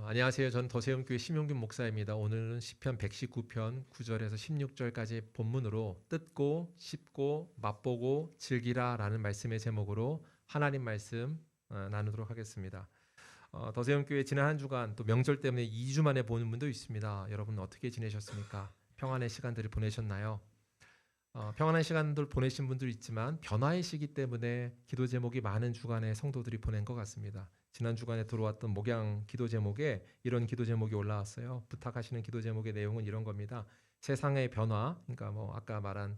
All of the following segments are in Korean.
안녕하세요. 저는 더세움교회 심용균 목사입니다. 오늘은 시편 119편 9절에서 16절까지 본문으로 뜯고 씹고 맛보고 즐기라라는 말씀의 제목으로 하나님 말씀 나누도록 하겠습니다. 더세움교회 지난 한 주간 또 명절 때문에 2주 만에 보는 분도 있습니다. 여러분 어떻게 지내셨습니까? 평안의 시간들을 보내셨나요? 평안한 시간들 보내신 분도 있지만 변화의 시기 때문에 기도 제목이 많은 주간에 성도들이 보낸 것 같습니다. 지난 주간에 들어왔던 목양 기도 제목에 이런 기도 제목이 올라왔어요. 부탁하시는 기도 제목의 내용은 이런 겁니다. 세상의 변화, 그러니까 뭐 아까 말한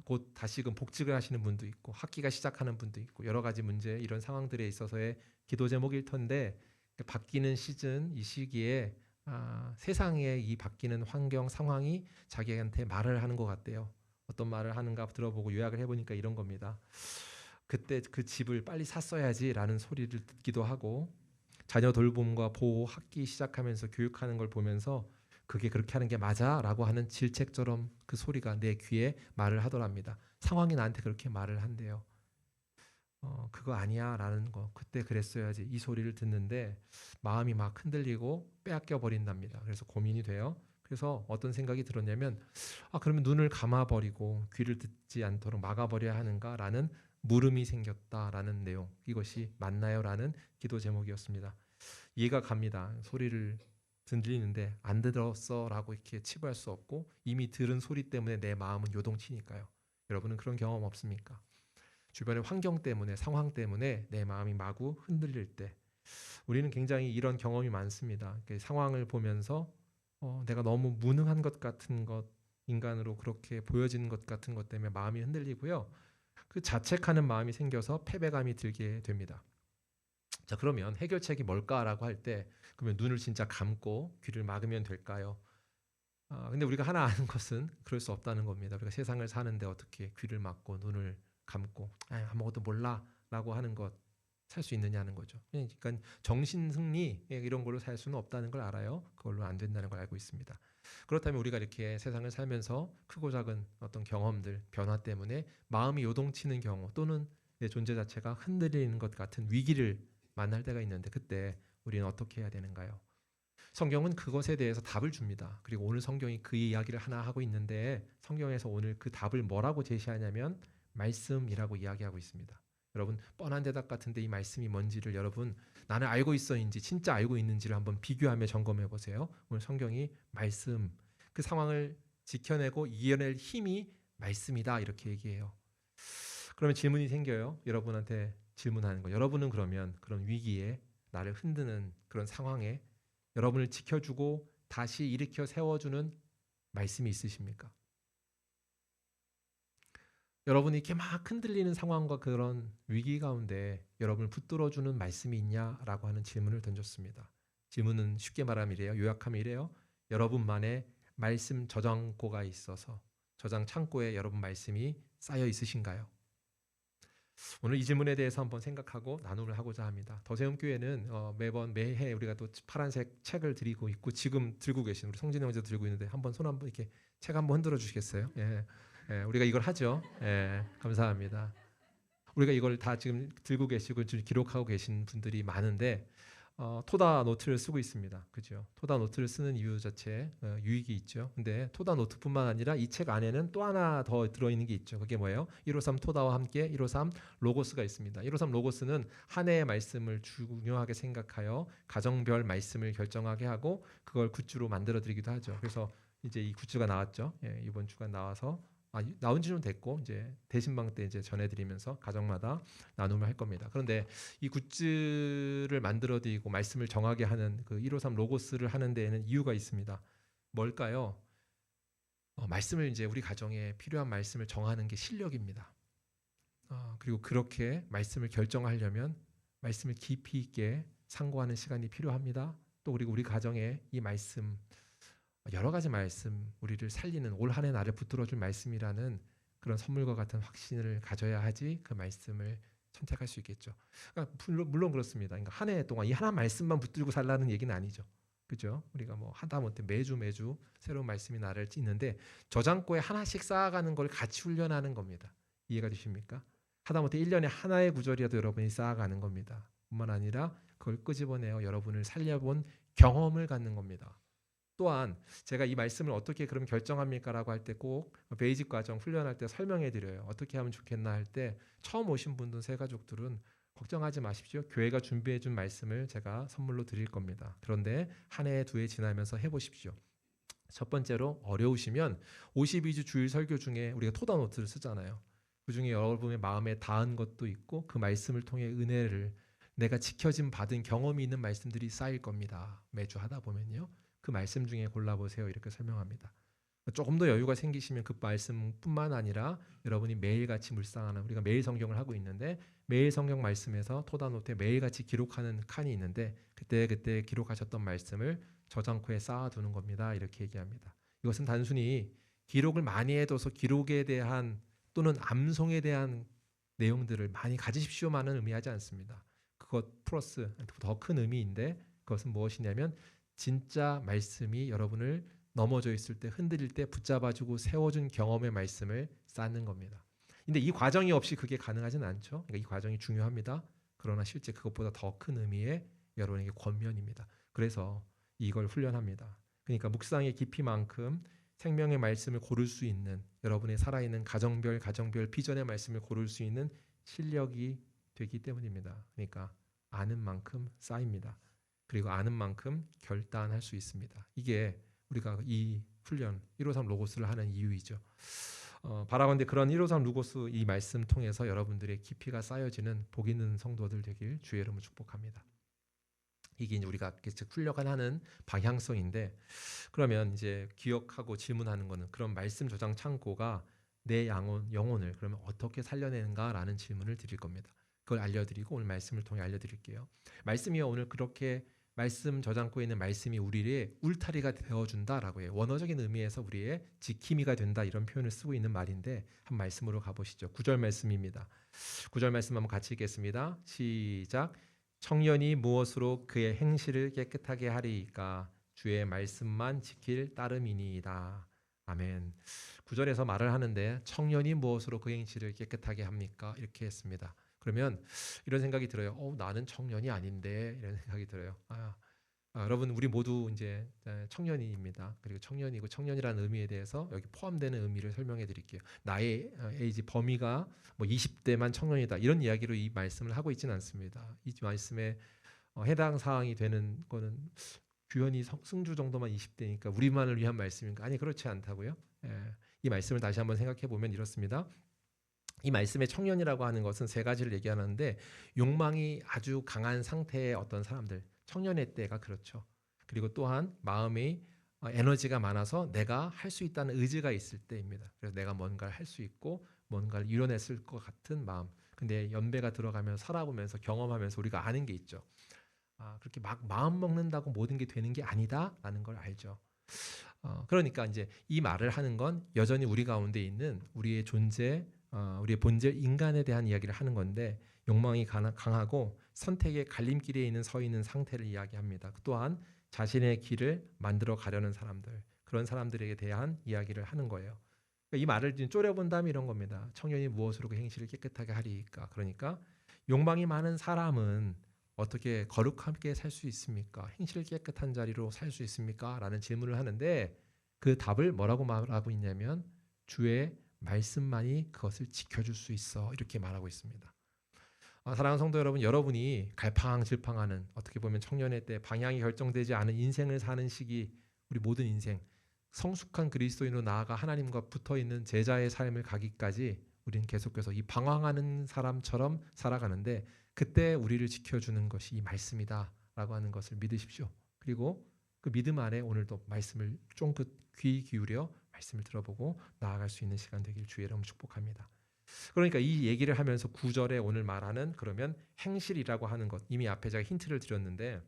곧 다시금 복직을 하시는 분도 있고 학기가 시작하는 분도 있고 여러 가지 문제 이런 상황들에 있어서의 기도 제목일 텐데 바뀌는 시즌 이 시기에 세상의 이 바뀌는 환경 상황이 자기한테 말을 하는 것 같대요. 어떤 말을 하는가 들어보고 요약을 해보니까 이런 겁니다. 그때 그 집을 빨리 샀어야지라는 소리를 듣기도 하고 자녀 돌봄과 보호 학기 시작하면서 교육하는 걸 보면서 그게 그렇게 하는 게 맞아라고 하는 질책처럼 그 소리가 내 귀에 말을 하더랍니다. 상황이 나한테 그렇게 말을 한대요. 그거 아니야라는 거 그때 그랬어야지 이 소리를 듣는데 마음이 막 흔들리고 빼앗겨 버린답니다. 그래서 고민이 돼요. 그래서 어떤 생각이 들었냐면 그러면 눈을 감아버리고 귀를 듣지 않도록 막아버려야 하는가라는 물음이 생겼다라는 내용 이것이 맞나요?라는 기도 제목이었습니다. 이해가 갑니다. 소리를 들리는데 안 들었어라고 이렇게 치부할 수 없고 이미 들은 소리 때문에 내 마음은 요동치니까요. 여러분은 그런 경험 없습니까? 주변의 환경 때문에 상황 때문에 내 마음이 마구 흔들릴 때 우리는 굉장히 이런 경험이 많습니다. 상황을 보면서 내가 너무 무능한 것 같은 것 인간으로 그렇게 보여지는 것 같은 것 때문에 마음이 흔들리고요. 그 자책하는 마음이 생겨서 패배감이 들게 됩니다. 자, 그러면 해결책이 뭘까라고 할 때 그러면 눈을 진짜 감고 귀를 막으면 될까요? 근데 우리가 하나 아는 것은 그럴 수 없다는 겁니다. 우리가 세상을 사는데 어떻게 귀를 막고 눈을 감고 아무것도 몰라라고 하는 것 살 수 있느냐는 거죠. 그러니까 정신 승리 이런 걸로 살 수는 없다는 걸 알아요. 그걸로 안 된다는 걸 알고 있습니다. 그렇다면 우리가 이렇게 세상을 살면서 크고 작은 어떤 경험들, 변화 때문에 마음이 요동치는 경우 또는 내 존재 자체가 흔들리는 것 같은 위기를 만날 때가 있는데 그때 우리는 어떻게 해야 되는가요? 성경은 그것에 대해서 답을 줍니다. 그리고 오늘 성경이 그 이야기를 하나 하고 있는데 성경에서 오늘 그 답을 뭐라고 제시하냐면 말씀이라고 이야기하고 있습니다. 여러분 뻔한 대답 같은데 이 말씀이 뭔지를 여러분 나는 알고 있어인지 진짜 알고 있는지를 한번 비교하며 점검해 보세요. 오늘 성경이 말씀 그 상황을 지켜내고 이겨낼 힘이 말씀이다 이렇게 얘기해요. 그러면 질문이 생겨요. 여러분한테 질문하는 거. 여러분은 그러면 그런 위기에 나를 흔드는 그런 상황에 여러분을 지켜주고 다시 일으켜 세워주는 말씀이 있으십니까? 여러분이 이렇게 막 흔들리는 상황과 그런 위기 가운데 여러분을 붙들어주는 말씀이 있냐라고 하는 질문을 던졌습니다. 질문은 쉽게 말하면 이래요. 요약하면 이래요. 여러분만의 말씀 저장고가 있어서 저장 창고에 여러분 말씀이 쌓여 있으신가요? 오늘 이 질문에 대해서 한번 생각하고 나눔을 하고자 합니다. 더세움교회는 매번 매해 우리가 또 파란색 책을 드리고 있고 지금 들고 계신 우리 성진영 형제 들고 있는데 한번 손 한번 이렇게 책 한번 흔들어 주시겠어요? 예, 우리가 이걸 하죠. 예, 감사합니다. 우리가 이걸 다 지금 들고 계시고 지금 기록하고 계신 분들이 많은데 토다 노트를 쓰고 있습니다. 그죠? 토다 노트를 쓰는 이유 자체에 유익이 있죠. 근데 토다 노트뿐만 아니라 이 책 안에는 또 하나 더 들어있는 게 있죠. 그게 뭐예요? 153 토다와 함께 153 로고스가 있습니다. 153 로고스는 한 해의 말씀을 중요하게 생각하여 가정별 말씀을 결정하게 하고 그걸 굿즈로 만들어 드리기도 하죠. 그래서 이제 이 굿즈가 나왔죠. 예, 이번 주가 나와서 나온 지 좀 됐고 이제 대신방 때 이제 전해드리면서 가정마다 나눔을 할 겁니다. 그런데 이 굿즈를 만들어 드리고 말씀을 정하게 하는 그 153 로고스를 하는 데에는 이유가 있습니다. 뭘까요? 말씀을 이제 우리 가정에 필요한 말씀을 정하는 게 실력입니다. 그리고 그렇게 말씀을 결정하려면 말씀을 깊이 있게 상고하는 시간이 필요합니다. 또 그리고 우리 가정에 이 말씀 여러 가지 말씀 우리를 살리는 올 한 해 나를 붙들어줄 말씀이라는 그런 선물과 같은 확신을 가져야 하지 그 말씀을 선택할 수 있겠죠. 그러니까 물론 그렇습니다. 그러니까 한 해 동안 이 하나 말씀만 붙들고 살라는 얘기는 아니죠. 그죠? 우리가 뭐 하다못해 매주 새로운 말씀이 나를 있는데 저장고에 하나씩 쌓아가는 걸 같이 훈련하는 겁니다. 이해가 되십니까? 하다못해 1년에 하나의 구절이라도 여러분이 쌓아가는 겁니다. 뿐만 아니라 그걸 끄집어내어 여러분을 살려본 경험을 갖는 겁니다. 또한 제가 이 말씀을 어떻게 그럼 결정합니까라고 할 때 꼭 베이직 과정 훈련할 때 설명해 드려요. 어떻게 하면 좋겠나 할 때 처음 오신 분들 새 가족들은 걱정하지 마십시오. 교회가 준비해 준 말씀을 제가 선물로 드릴 겁니다. 그런데 한 해, 두 해 지나면서 해보십시오. 첫 번째로 어려우시면 52주 주일 설교 중에 우리가 토다 노트를 쓰잖아요. 그중에 여러분의 마음에 닿은 것도 있고 그 말씀을 통해 은혜를 내가 지켜짐 받은 경험이 있는 말씀들이 쌓일 겁니다. 매주 하다 보면요. 그 말씀 중에 골라보세요. 이렇게 설명합니다. 조금 더 여유가 생기시면 그 말씀뿐만 아니라 여러분이 매일같이 묵상하는, 우리가 매일 성경을 하고 있는데 매일 성경 말씀에서 토다노트에 매일같이 기록하는 칸이 있는데 그때 기록하셨던 말씀을 저장고에 쌓아두는 겁니다. 이렇게 얘기합니다. 이것은 단순히 기록을 많이 해둬서 기록에 대한 또는 암송에 대한 내용들을 많이 가지십시오만은 의미하지 않습니다. 그것 플러스 더 큰 의미인데 그것은 무엇이냐면 진짜 말씀이 여러분을 넘어져 있을 때 흔들릴 때 붙잡아주고 세워준 경험의 말씀을 쌓는 겁니다. 근데 이 과정이 없이 그게 가능하지는 않죠. 그러니까 이 과정이 중요합니다. 그러나 실제 그것보다 더 큰 의미의 여러분에게 권면입니다. 그래서 이걸 훈련합니다. 그러니까 묵상의 깊이만큼 생명의 말씀을 고를 수 있는 여러분의 살아있는 가정별 비전의 말씀을 고를 수 있는 실력이 되기 때문입니다. 그러니까 아는 만큼 쌓입니다. 그리고 아는 만큼 결단할 수 있습니다. 이게 우리가 이 훈련 153 로고스를 하는 이유이죠. 바라건대 그런 153 로고스 이 말씀 통해서 여러분들의 깊이가 쌓여지는 복 있는 성도들 되길 주의 이름으로 축복합니다. 이게 이제 우리가 훈련하는 방향성인데 그러면 이제 기억하고 질문하는 거는 그런 말씀 저장 창고가 내 영혼을 그러면 어떻게 살려내는가라는 질문을 드릴 겁니다. 그걸 알려드리고 오늘 말씀을 통해 알려드릴게요. 말씀이 오늘 그렇게 말씀 저장고에 있는 말씀이 우리의 울타리가 되어준다라고 해요. 원어적인 의미에서 우리의 지킴이가 된다 이런 표현을 쓰고 있는 말인데 한 말씀으로 가보시죠. 9절 말씀입니다. 9절 말씀 한번 같이 읽겠습니다. 시작. 청년이 무엇으로 그의 행실을 깨끗하게 하리이까 주의 말씀만 지킬 따름이니이다. 아멘. 9절에서 말을 하는데 청년이 무엇으로 그 행실을 깨끗하게 합니까? 이렇게 했습니다. 그러면 이런 생각이 들어요. 나는 청년이 아닌데 이런 생각이 들어요. 여러분 우리 모두 이제 청년입니다. 그리고 청년이고 청년이라는 의미에 대해서 여기 포함되는 의미를 설명해 드릴게요. 나의 에이지 범위가 뭐 20대만 청년이다 이런 이야기로 이 말씀을 하고 있지는 않습니다. 이 말씀에 해당 사항이 되는 거는 규현이 승주 정도만 20대니까 우리만을 위한 말씀인가? 아니 그렇지 않다고요. 이 말씀을 다시 한번 생각해 보면 이렇습니다. 이 말씀의 청년이라고 하는 것은 세 가지를 얘기하는데 욕망이 아주 강한 상태의 어떤 사람들, 청년의 때가 그렇죠. 그리고 또한 마음의 에너지가 많아서 내가 할 수 있다는 의지가 있을 때입니다. 그래서 내가 뭔가를 할 수 있고 뭔가를 이뤄냈을 것 같은 마음. 근데 연배가 들어가면서 살아보면서 경험하면서 우리가 아는 게 있죠. 그렇게 막 마음 먹는다고 모든 게 되는 게 아니다라는 걸 알죠. 그러니까 이제 이 말을 하는 건 여전히 우리 가운데 있는 우리의 존재, 우리의 본질 인간에 대한 이야기를 하는 건데 욕망이 강하고 선택의 갈림길에 서 있는 상태를 이야기합니다. 또한 자신의 길을 만들어 가려는 사람들, 그런 사람들에 대한 이야기를 하는 거예요. 그러니까 이 말을 쪼려본다면 이런 겁니다. 청년이 무엇으로 그 행실을 깨끗하게 하리까? 그러니까 욕망이 많은 사람은 어떻게 거룩하게 살 수 있습니까? 행실 깨끗한 자리로 살 수 있습니까? 라는 질문을 하는데 그 답을 뭐라고 말하고 있냐면 주의 말씀만이 그것을 지켜줄 수 있어 이렇게 말하고 있습니다. 사랑하는 성도 여러분, 여러분이 갈팡질팡하는 어떻게 보면 청년의 때 방향이 결정되지 않은 인생을 사는 시기, 우리 모든 인생 성숙한 그리스도인으로 나아가 하나님과 붙어있는 제자의 삶을 가기까지 우리는 계속해서 이 방황하는 사람처럼 살아가는데 그때 우리를 지켜주는 것이 이 말씀이다라고 하는 것을 믿으십시오. 그리고 그 믿음 안에 오늘도 말씀을 쫑긋 귀 기울여 말씀을 들어보고 나아갈 수 있는 시간 되길 주의 이름으로 축복합니다. 그러니까 이 얘기를 하면서 9절에 오늘 말하는 그러면 행실이라고 하는 것 이미 앞에 제가 힌트를 드렸는데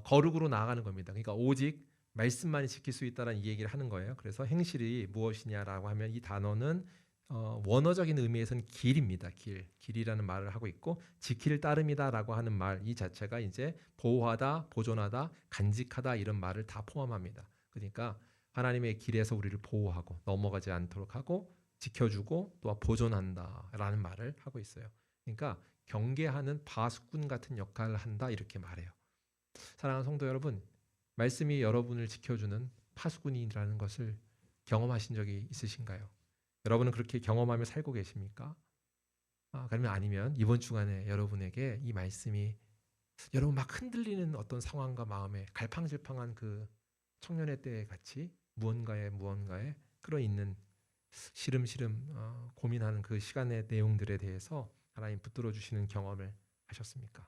거룩으로 나아가는 겁니다. 그러니까 오직 말씀만이 지킬 수 있다는 이 얘기를 하는 거예요. 그래서 행실이 무엇이냐라고 하면 이 단어는 원어적인 의미에서는 길입니다. 길이라는 말을 하고 있고 지킬 따름이다라고 하는 말 이 자체가 이제 보호하다, 보존하다, 간직하다 이런 말을 다 포함합니다. 그러니까 하나님의 길에서 우리를 보호하고 넘어가지 않도록 하고 지켜주고 또 보존한다라는 말을 하고 있어요. 그러니까 경계하는 파수꾼 같은 역할을 한다 이렇게 말해요. 사랑하는 성도 여러분, 말씀이 여러분을 지켜주는 파수꾼이라는 것을 경험하신 적이 있으신가요? 여러분은 그렇게 경험하며 살고 계십니까? 그러면 아니면 이번 주간에 여러분에게 이 말씀이 여러분 막 흔들리는 어떤 상황과 마음에 갈팡질팡한 그 청년의 때에 같이 무언가에 끌어있는 시름시름 고민하는 그 시간의 내용들에 대해서 하나님 붙들어 주시는 경험을 하셨습니까?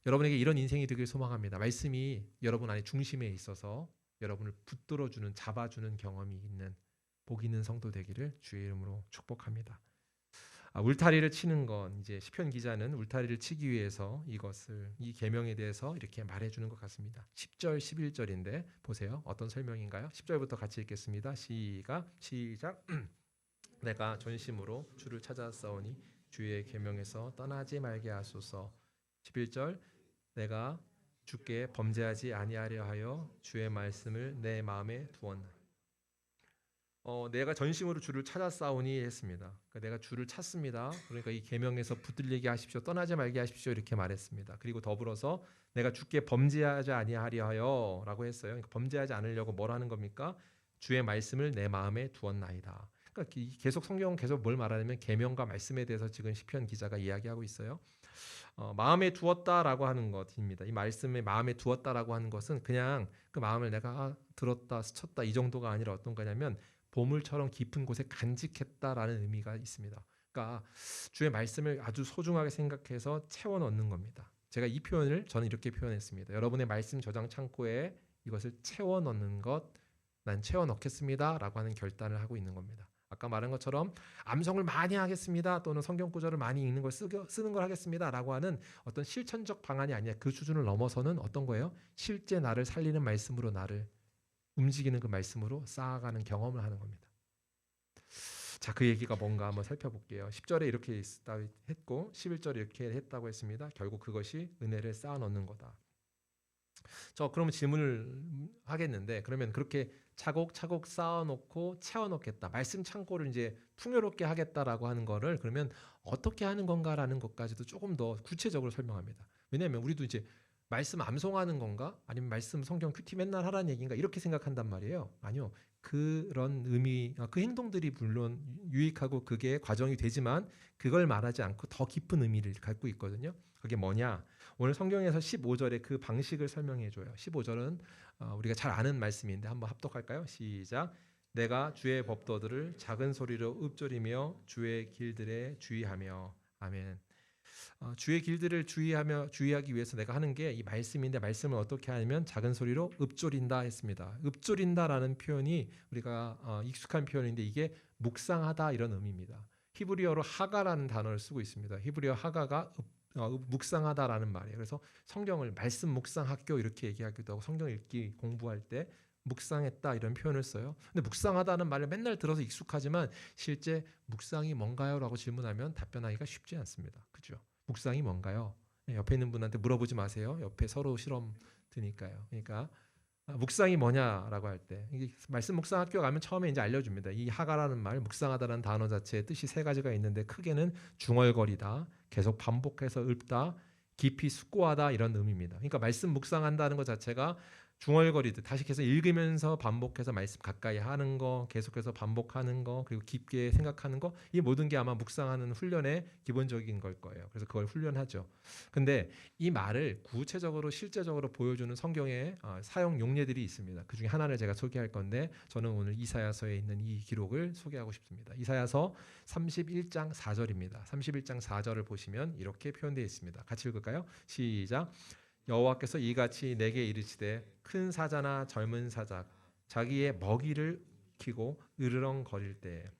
여러분에게 이런 인생이 되길 소망합니다. 말씀이 여러분 안에 중심에 있어서 여러분을 붙들어 주는, 잡아주는 경험이 있는 복 있는 성도 되기를 주의 이름으로 축복합니다. 울타리를 치는 건 이제 시편 기자는 울타리를 치기 위해서 이 계명에 대해서 이렇게 말해주는 것 같습니다. 10절 11절인데 보세요. 어떤 설명인가요? 10절부터 같이 읽겠습니다. 시작. 내가 전심으로 주를 찾아싸우니 주의 계명에서 떠나지 말게 하소서. 11절 내가 주께 범죄하지 아니하려 하여 주의 말씀을 내 마음에 두었나니 내가 전심으로 주를 찾아 싸우니 했습니다. 그러니까 내가 주를 찾습니다. 그러니까 이 계명에서 붙들리게 하십시오. 떠나지 말게 하십시오. 이렇게 말했습니다. 그리고 더불어서 내가 주께 범죄하지 아니하려 하여라고 했어요. 그러니까 범죄하지 않으려고 뭘 하는 겁니까? 주의 말씀을 내 마음에 두었나이다. 그러니까 계속 성경은 계속 뭘 말하냐면 계명과 말씀에 대해서 지금 시편 기자가 이야기하고 있어요. 마음에 두었다라고 하는 것입니다. 이 말씀에 마음에 두었다라고 하는 것은 그냥 그 마음을 내가 들었다, 스쳤다 이 정도가 아니라 어떤 거냐면 보물처럼 깊은 곳에 간직했다라는 의미가 있습니다. 그러니까 주의 말씀을 아주 소중하게 생각해서 채워 넣는 겁니다. 제가 이 표현을 저는 이렇게 표현했습니다. 여러분의 말씀 저장 창고에 이것을 채워 넣는 것, 난 채워 넣겠습니다라고 하는 결단을 하고 있는 겁니다. 아까 말한 것처럼 암송을 많이 하겠습니다 또는 성경 구절을 많이 읽는 걸 쓰는 걸 하겠습니다라고 하는 어떤 실천적 방안이 아니라 그 수준을 넘어서는 어떤 거예요? 실제 나를 살리는 말씀으로 나를 움직이는 그 말씀으로 쌓아가는 경험을 하는 겁니다. 자, 그 얘기가 뭔가 한번 살펴볼게요. 10절에 이렇게 했고 11절에 이렇게 했다고 했습니다. 결국 그것이 은혜를 쌓아 넣는 거다. 그러면 질문을 하겠는데 그러면 그렇게 차곡차곡 쌓아놓고 채워놓겠다. 말씀 창고를 이제 풍요롭게 하겠다라고 하는 거를 그러면 어떻게 하는 건가라는 것까지도 조금 더 구체적으로 설명합니다. 왜냐하면 우리도 이제 말씀 암송하는 건가? 아니면 말씀 성경 큐티 맨날 하라는 얘기인가? 이렇게 생각한단 말이에요. 아니요. 그런 의미, 그 행동들이 물론 유익하고 그게 과정이 되지만 그걸 말하지 않고 더 깊은 의미를 갖고 있거든요. 그게 뭐냐? 오늘 성경에서 15절에 그 방식을 설명해 줘요. 15절은 우리가 잘 아는 말씀인데 한번 합독할까요? 시작. 내가 주의 법도들을 작은 소리로 읊조리며 주의 길들에 주의하며. 아멘. 주의 길들을 주의하기 위해서 내가 하는 게 이 말씀인데 말씀을 어떻게 하냐면 작은 소리로 읊조린다 했습니다. 읊조린다라는 표현이 우리가 익숙한 표현인데 이게 묵상하다 이런 의미입니다. 히브리어로 하가라는 단어를 쓰고 있습니다. 히브리어 하가가 묵상하다라는 말이에요. 그래서 성경을 말씀 묵상 학교 이렇게 얘기하기도 하고 성경 읽기 공부할 때 묵상했다 이런 표현을 써요. 근데 묵상하다는 말을 맨날 들어서 익숙하지만 실제 묵상이 뭔가요? 라고 질문하면 답변하기가 쉽지 않습니다. 그죠? 묵상이 뭔가요? 옆에 있는 분한테 물어보지 마세요. 옆에 서로 실험 드니까요. 그러니까 묵상이 뭐냐라고 할 때 말씀 묵상 학교 가면 처음에 이제 알려줍니다. 이 하가라는 말, 묵상하다라는 단어 자체의 뜻이 세 가지가 있는데 크게는 중얼거리다, 계속 반복해서 읊다, 깊이 숙고하다 이런 의미입니다. 그러니까 말씀 묵상한다는 것 자체가 중얼거리듯 다시 계속 읽으면서 반복해서 말씀 가까이 하는 거, 계속해서 반복하는 거, 그리고 깊게 생각하는 거, 이 모든 게 아마 묵상하는 훈련의 기본적인 걸 거예요. 그래서 그걸 훈련하죠. 근데 이 말을 구체적으로 실제적으로 보여주는 성경의 사용 용례들이 있습니다. 그 중에 하나를 제가 소개할 건데 저는 오늘 이사야서에 있는 이 기록을 소개하고 싶습니다. 이사야서 31장 4절입니다. 31장 4절을 보시면 이렇게 표현되어 있습니다. 같이 읽을까요? 시작. 여호와께서 이같이 내게 이르시되 큰 사자나 젊은 사자 자기의 먹이를 움키고 으르렁거릴 때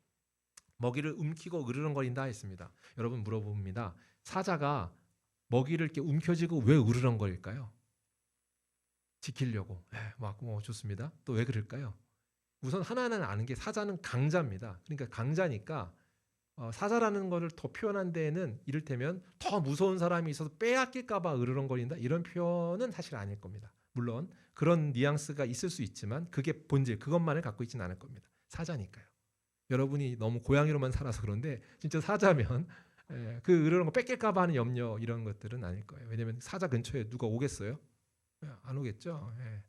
먹이를 움키고 으르렁거린다 했습니다. 여러분 물어봅니다. 사자가 먹이를 이렇게 움켜쥐고 왜 으르렁거릴까요? 지키려고. 좋습니다. 또 왜 그럴까요? 우선 하나는 아는 게 사자는 강자입니다. 그러니까 강자니까 사자라는 것을 더 표현한 데에는 이를테면 더 무서운 사람이 있어서 빼앗길까 봐 으르렁거린다 이런 표현은 사실 아닐 겁니다. 물론 그런 뉘앙스가 있을 수 있지만 그게 본질 그것만을 갖고 있지는 않을 겁니다. 사자니까요. 여러분이 너무 고양이로만 살아서 그런데 진짜 사자면 예, 그 으르렁 거 뺏길까봐 하는 염려 이런 것들은 아닐 거예요. 왜냐하면 사자 근처에 누가 오겠어요? 예, 안 오겠죠. 예.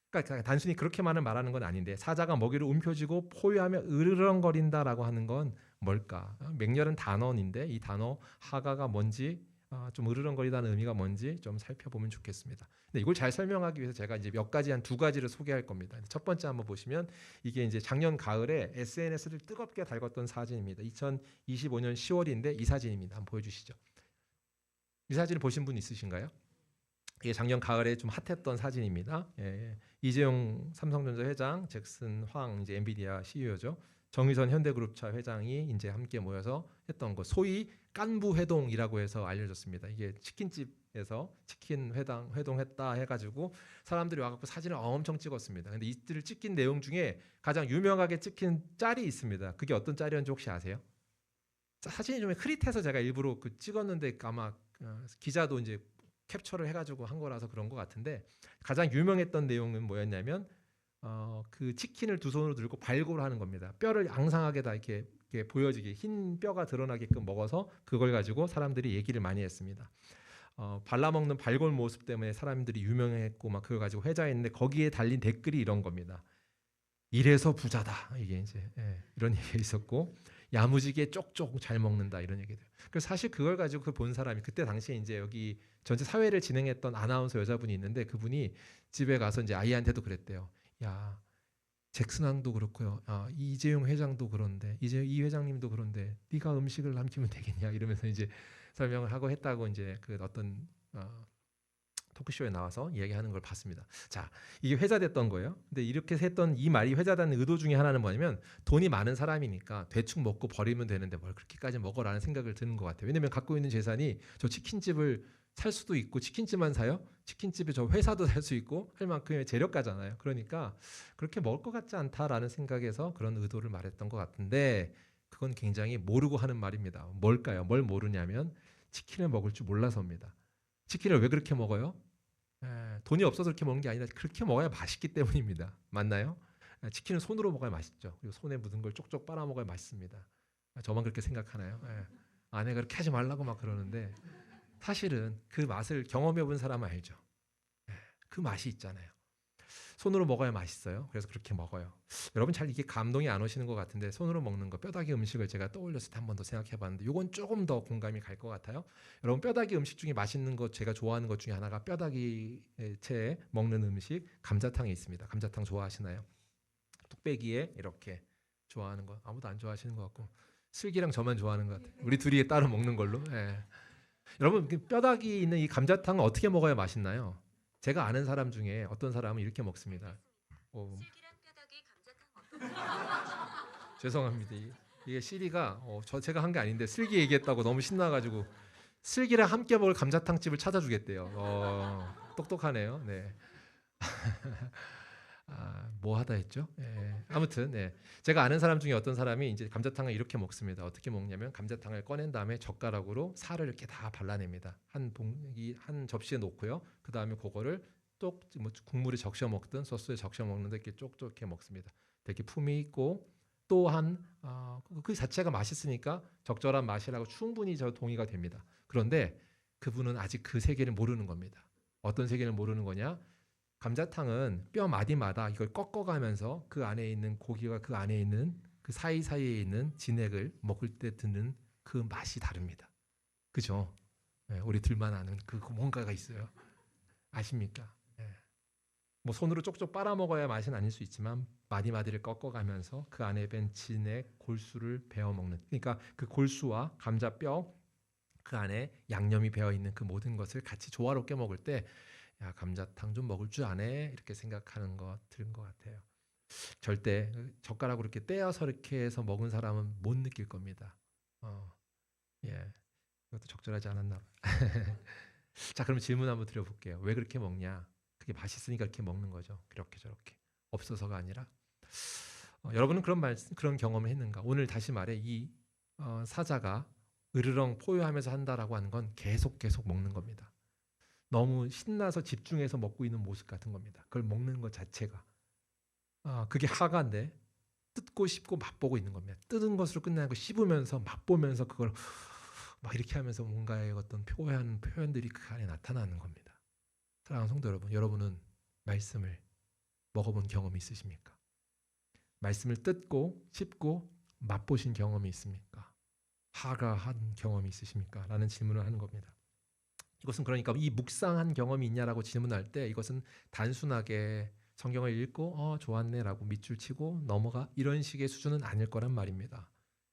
그러니까 단순히 그렇게만을 말하는 건 아닌데 사자가 먹이를 움켜쥐고 포위하며 으르렁거린다라고 하는 건 뭘까? 맹렬한 단어인데 이 단어 하가가 뭔지 좀 으르렁거리다는 의미가 뭔지 좀 살펴보면 좋겠습니다. 근데 이걸 잘 설명하기 위해서 제가 이제 몇 가지 한 두 가지를 소개할 겁니다. 첫 번째 한번 보시면 이게 이제 작년 가을에 SNS를 뜨겁게 달궜던 사진입니다. 2025년 10월인데 이 사진입니다. 한번 보여주시죠. 이 사진을 보신 분 있으신가요? 이게 작년 가을에 좀 핫했던 사진입니다. 예, 예. 이재용 삼성전자 회장, 잭슨 황 이제 엔비디아 CEO죠. 정의선 현대그룹차 회장이 이제 함께 모여서 했던 거 소위 깐부 회동이라고 해서 알려졌습니다. 이게 치킨집에서 치킨 회동했다 해가지고 사람들이 와갖고 사진을 엄청 찍었습니다. 근데 이들을 찍힌 내용 중에 가장 유명하게 찍힌 짤이 있습니다. 그게 어떤 짤이었는지 혹시 아세요? 사진이 좀 흐릿해서 제가 일부러 그 찍었는데 아마 기자도 이제 캡처를 해가지고 한 거라서 그런 것 같은데 가장 유명했던 내용은 뭐였냐면 그 치킨을 두 손으로 들고 발골을 하는 겁니다. 뼈를 앙상하게 다 이렇게 보여지게 흰 뼈가 드러나게끔 먹어서 그걸 가지고 사람들이 얘기를 많이 했습니다. 발라먹는 발골 모습 때문에 사람들이 유명했고 막 그걸 가지고 회자했는데 거기에 달린 댓글이 이런 겁니다. 이래서 부자다 이게 이제 이런 얘기가 있었고 야무지게 쪽쪽 잘 먹는다 이런 얘기들. 그래서 사실 그걸 가지고 그 본 사람이 그때 당시에 이제 여기 전체 사회를 진행했던 아나운서 여자분이 있는데 그분이 집에 가서 이제 아이한테도 그랬대요. 야 잭슨왕도 그렇고요. 이재용 회장도 그런데 이제 이 회장님도 그런데 네가 음식을 남기면 되겠냐 이러면서 이제 설명을 하고 했다고 이제 그 어떤 토크쇼에 나와서 이야기하는 걸 봤습니다. 자, 이게 회자됐던 거예요. 근데 이렇게 했던 이 말이 회자되는 의도 중에 하나는 뭐냐면 돈이 많은 사람이니까 대충 먹고 버리면 되는데 뭘 그렇게까지 먹어라는 생각을 드는 것 같아요. 왜냐면 갖고 있는 재산이 저 치킨집을 살 수도 있고 치킨집만 사요? 치킨집에 저 회사도 살 수 있고 할 만큼의 재력가잖아요. 그러니까 그렇게 먹을 것 같지 않다라는 생각에서 그런 의도를 말했던 것 같은데 그건 굉장히 모르고 하는 말입니다. 뭘까요? 뭘 모르냐면 치킨을 먹을 줄 몰라서입니다. 치킨을 왜 그렇게 먹어요? 돈이 없어서 그렇게 먹는 게 아니라 그렇게 먹어야 맛있기 때문입니다. 맞나요? 치킨은 손으로 먹어야 맛있죠. 그리고 손에 묻은 걸 쪽쪽 빨아 먹어야 맛있습니다. 저만 그렇게 생각하나요? 아내가 그렇게 하지 말라고 막 그러는데 사실은 그 맛을 경험해 본 사람은 알죠. 그 맛이 있잖아요. 손으로 먹어야 맛있어요. 그래서 그렇게 먹어요. 여러분 잘 이게 감동이 안 오시는 것 같은데 손으로 먹는 거 뼈다귀 음식을 제가 떠올렸을 때 한 번 더 생각해 봤는데 이건 조금 더 공감이 갈 것 같아요. 여러분 뼈다귀 음식 중에 맛있는 것 제가 좋아하는 것 중에 하나가 뼈다귀채 먹는 음식 감자탕이 있습니다. 감자탕 좋아하시나요? 뚝배기에 이렇게 좋아하는 거 아무도 안 좋아하시는 것 같고 슬기랑 저만 좋아하는 것 같아요. 우리 둘이 따로 먹는 걸로. 여러분 뼈다귀 있는 이 감자탕은 어떻게 먹어야 맛있나요? 제가 아는 사람 중에 어떤 사람은 이렇게 먹습니다. 죄송합니다. 이게 시리가 제가 한 게 아닌데 슬기 얘기했다고 너무 신나가지고 슬기랑 함께 먹을 감자탕 집을 찾아주겠대요. 똑똑하네요. 네. 뭐 하다 했죠? 아무튼 제가 아는 사람 중에 어떤 사람이 이제 감자탕을 이렇게 먹습니다. 어떻게 먹냐면 감자탕을 꺼낸 다음에 젓가락으로 살을 이렇게 다 발라냅니다. 한 접시에 놓고요. 그 다음에 그거를 또 뭐 국물에 적셔 먹든 소스에 적셔 먹는데 이렇게 쪽쪽 이렇게 먹습니다. 되게 품이 있고 또한 그 자체가 맛있으니까 적절한 맛이라고 충분히 저 동의가 됩니다. 그런데 그분은 아직 그 세계를 모르는 겁니다. 어떤 세계를 모르는 거냐? 감자탕은 뼈 마디마다 이걸 꺾어가면서 그 안에 있는 고기가 그 안에 있는 그 사이사이에 있는 진액을 먹을 때 드는 그 맛이 다릅니다. 그죠? 우리 둘만 아는 그 뭔가가 있어요. 아십니까? 뭐 손으로 쪽쪽 빨아먹어야 맛은 아닐 수 있지만 마디마디를 꺾어가면서 그 안에 뺀 진액, 골수를 베어 먹는 그러니까 그 골수와 감자뼈 그 안에 양념이 배어 있는 그 모든 것을 같이 조화롭게 먹을 때 야, 감자탕 좀 먹을 줄 아네 이렇게 생각하는 것 들은 것 같아요. 절대 젓가락으로 이렇게 떼어서 이렇게 해서 먹은 사람은 못 느낄 겁니다. 이것도 적절하지 않았나. 자, 그럼 질문 한번 드려볼게요. 왜 그렇게 먹냐? 그게 맛있으니까 그렇게 먹는 거죠. 그렇게 저렇게 없어서가 아니라. 여러분은 그런 경험을 했는가? 오늘 다시 말해 이 사자가 으르렁 포효하면서 한다라고 하는 건 계속 먹는 겁니다. 너무 신나서 집중해서 먹고 있는 모습 같은 겁니다. 그걸 먹는 것 자체가 그게 하가인데 뜯고 씹고 맛보고 있는 겁니다. 뜯은 것으로 끝나는 거 씹으면서 맛보면서 그걸 막 이렇게 하면서 뭔가의 어떤 표현들이 그 안에 나타나는 겁니다. 사랑하는 성도 여러분, 여러분은 말씀을 먹어본 경험이 있으십니까? 말씀을 뜯고 씹고 맛보신 경험이 있습니까? 하가한 경험이 있으십니까? 라는 질문을 하는 겁니다. 이것은 그러니까 이 묵상한 경험이 있냐라고 질문할 때 이것은 단순하게 성경을 읽고 좋았네라고 밑줄 치고 넘어가 이런 식의 수준은 아닐 거란 말입니다.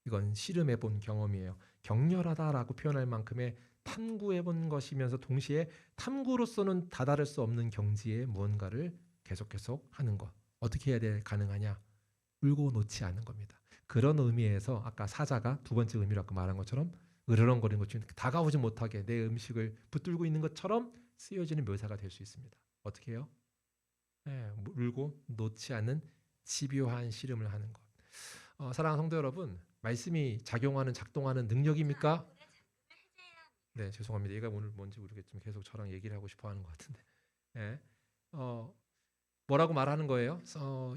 이건 씨름해 본 경험이에요. 격렬하다라고 표현할 만큼의 탐구해 본 것이면서 동시에 탐구로서는 다다를 수 없는 경지에 무언가를 계속 하는 것. 어떻게 해야 가능하냐? 울고 놓지 않는 겁니다. 그런 의미에서 아까 사자가 두 번째 의미로 아까 말한 것처럼 으르렁거리는 것 중에 다가오지 못하게 내 음식을 붙들고 있는 것처럼 쓰여지는 묘사가 될 수 있습니다. 어떻게 해요? 울고 놓지 않는 집요한 씨름을 하는 것. 사랑하는 성도 여러분, 말씀이 작동하는 능력입니까? 네, 죄송합니다. 얘가 오늘 뭔지 모르겠지만 계속 저랑 얘기를 하고 싶어하는 것 같은데. 예. 뭐라고 말하는 거예요?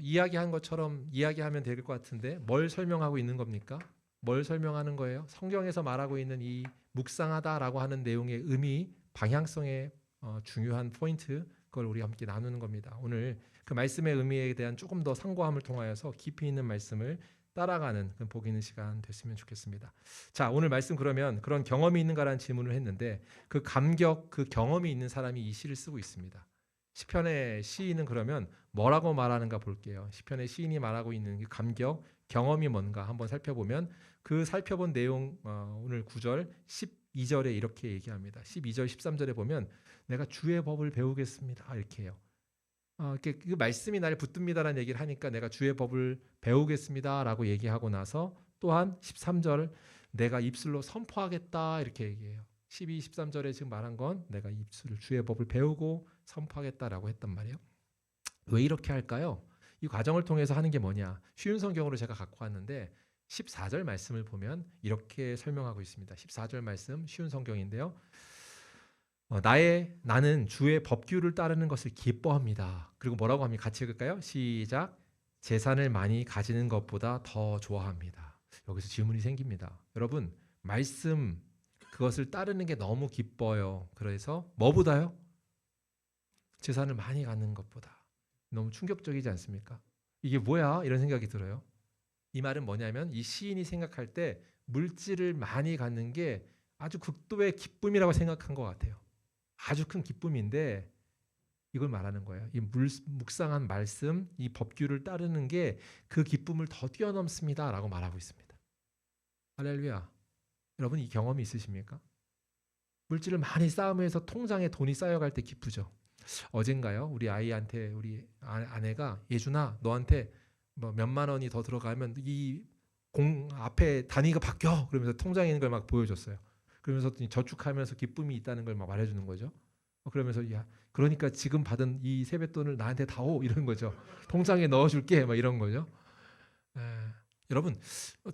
이야기한 것처럼 이야기하면 될 것 같은데 뭘 설명하고 있는 겁니까? 뭘 설명하는 거예요? 성경에서 말하고 있는 이 묵상하다라고 하는 내용의 의미, 방향성의 중요한 포인트, 그걸 우리 함께 나누는 겁니다. 오늘 그 말씀의 의미에 대한 조금 더 상고함을 통하여서 깊이 있는 말씀을 따라가는 그 복 있는 시간 됐으면 좋겠습니다. 자, 오늘 말씀 그러면 그런 경험이 있는가라는 질문을 했는데 그 감격, 그 경험이 있는 사람이 이 시를 쓰고 있습니다. 시편의 시인은 그러면 뭐라고 말하는가 볼게요. 시편의 시인이 말하고 있는 그 감격, 경험이 뭔가 한번 살펴보면 그 살펴본 내용 오늘 9절, 12절에 이렇게 얘기합니다. 12절, 13절에 보면 내가 주의 법을 배우겠습니다. 이렇게 해요. 이렇게 그 말씀이 나를 붙듭니다라는 얘기를 하니까 내가 주의 법을 배우겠습니다라고 얘기하고 나서 또한 13절 내가 입술로 선포하겠다 이렇게 얘기해요. 12, 13절에 지금 말한 건 내가 입술을 주의 법을 배우고 선포하겠다라고 했단 말이에요. 왜 이렇게 할까요? 이 과정을 통해서 하는 게 뭐냐? 쉬운 성경으로 제가 갖고 왔는데 14절 말씀을 보면 이렇게 설명하고 있습니다. 14절 말씀 쉬운 성경인데요. 나는 주의 법규를 따르는 것을 기뻐합니다. 그리고 뭐라고 합니까? 같이 읽을까요? 시작. 재산을 많이 가지는 것보다 더 좋아합니다. 여기서 질문이 생깁니다. 여러분, 말씀 그것을 따르는 게 너무 기뻐요. 그래서 뭐보다요? 재산을 많이 갖는 것보다. 너무 충격적이지 않습니까? 이게 뭐야? 이런 생각이 들어요. 이 말은 뭐냐면 이 시인이 생각할 때 물질을 많이 갖는 게 아주 극도의 기쁨이라고 생각한 것 같아요. 아주 큰 기쁨인데 이걸 말하는 거예요. 이 묵상한 말씀, 이 법규를 따르는 게 그 기쁨을 더 뛰어넘습니다라고 말하고 있습니다. 할렐루야. 여러분 이 경험이 있으십니까? 물질을 많이 쌓으면서 통장에 돈이 쌓여갈 때 기쁘죠. 어젠가요? 우리 아이한테 우리 아내가 예준아 너한테 뭐 몇만 원이 더 들어가면 이 공 앞에 단위가 바뀌어 그러면서 통장에 있는 걸 막 보여줬어요. 그러면서 저축하면서 기쁨이 있다는 걸 막 말해주는 거죠. 그러면서 야 그러니까 지금 받은 이 세뱃돈을 나한테 다오 이런 거죠. 통장에 넣어줄게 막 이런 거죠. 여러분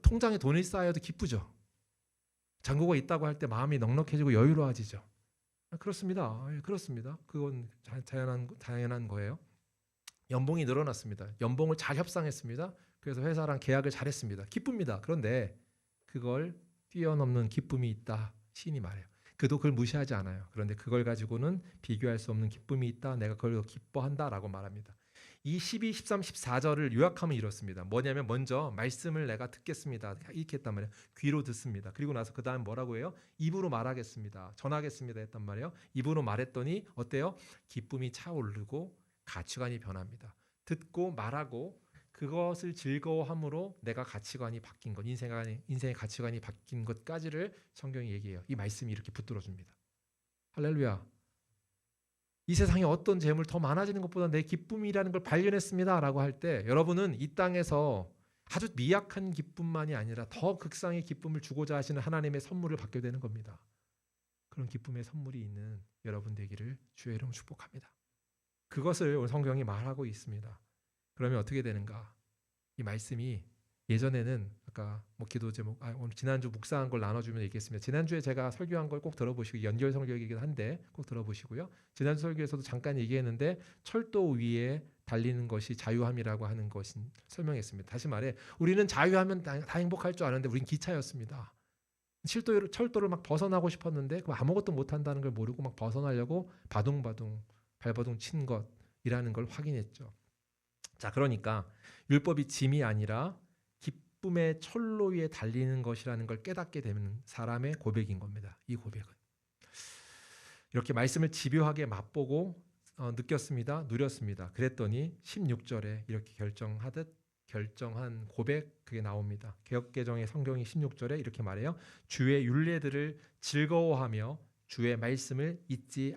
통장에 돈이 쌓여도 기쁘죠. 잔고가 있다고 할 때 마음이 넉넉해지고 여유로워지죠. 그렇습니다. 그렇습니다. 그건 당연한 거예요. 연봉이 늘어났습니다. 연봉을 잘 협상했습니다. 그래서 회사랑 계약을 잘했습니다. 기쁩니다. 그런데 그걸 뛰어넘는 기쁨이 있다. 시인이 말해요. 그도 그걸 무시하지 않아요. 그런데 그걸 가지고는 비교할 수 없는 기쁨이 있다. 내가 그걸 기뻐한다라고 말합니다. 이 12, 13, 14절을 요약하면 이렇습니다. 뭐냐면 먼저 말씀을 내가 듣겠습니다. 이렇게 했단 말이에요. 귀로 듣습니다. 그리고 나서 그 다음 뭐라고 해요? 입으로 말하겠습니다. 전하겠습니다 했단 말이에요. 입으로 말했더니 어때요? 기쁨이 차오르고 가치관이 변합니다. 듣고 말하고 그것을 즐거워함으로 내가 가치관이 바뀐 것, 인생의 가치관이 바뀐 것까지를 성경이 얘기해요. 이 말씀이 이렇게 붙들어줍니다. 할렐루야. 이 세상에 어떤 재물 더 많아지는 것보다 내 기쁨이라는 걸 발견했습니다 라고 할 때 여러분은 이 땅에서 아주 미약한 기쁨만이 아니라 더 극상의 기쁨을 주고자 하시는 하나님의 선물을 받게 되는 겁니다. 그런 기쁨의 선물이 있는 여러분 되기를 주의 이름으로 축복합니다. 그것을 오늘 성경이 말하고 있습니다. 그러면 어떻게 되는가? 이 말씀이 예전에는 아까 뭐 기도 제목 오늘 지난주 묵상한 걸 나눠주면 얘기했습니다. 지난주에 제가 설교한 걸 꼭 들어보시고 연결 설교이긴 한데 꼭 들어보시고요. 지난주 설교에서도 잠깐 얘기했는데 철도 위에 달리는 것이 자유함이라고 하는 것은 설명했습니다. 다시 말해 우리는 자유하면 다 행복할 줄 아는데 우린 기차였습니다. 철도를 막 벗어나고 싶었는데 그 아무것도 못한다는 걸 모르고 막 벗어나려고 바둥바둥 발버둥 친 것이라는 걸 확인했죠. 자, 그러니까 율법이 짐이 아니라 기쁨의 철로 위에 달리는 것이라는 걸 깨닫게 되는 사람의 고백인 겁니다. 이 고백은 이렇게 말씀을 집요하게 맛보고 느꼈습니다. 누렸습니다. 그랬더니 16절에 이렇게 결정한 고백 그게 나옵니다. 개역개정의 성경이 16절에 이렇게 말해요. 주의 율례들을 즐거워하며 주의 말씀을 잊지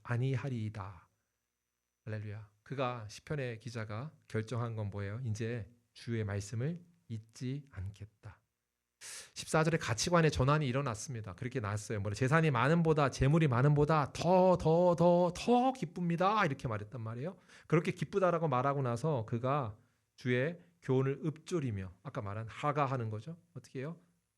아니하리이다. 할렐루야. 그가 시편의 기자가 결정한 건 뭐예요? 이제 주의 말씀을 잊지 않겠다. 14절에 가치관의 전환이 일어났습니다. 그렇게 나왔어요. 재산이 많음보다 재물이 많음보다 더 기쁩니다. 이렇게 말했단 말이에요. 그렇게 기쁘다라고 말하고 나서 그가 주의 교훈을 읊조리며 아까 말한 하가하는 거죠. 어떻게 해요?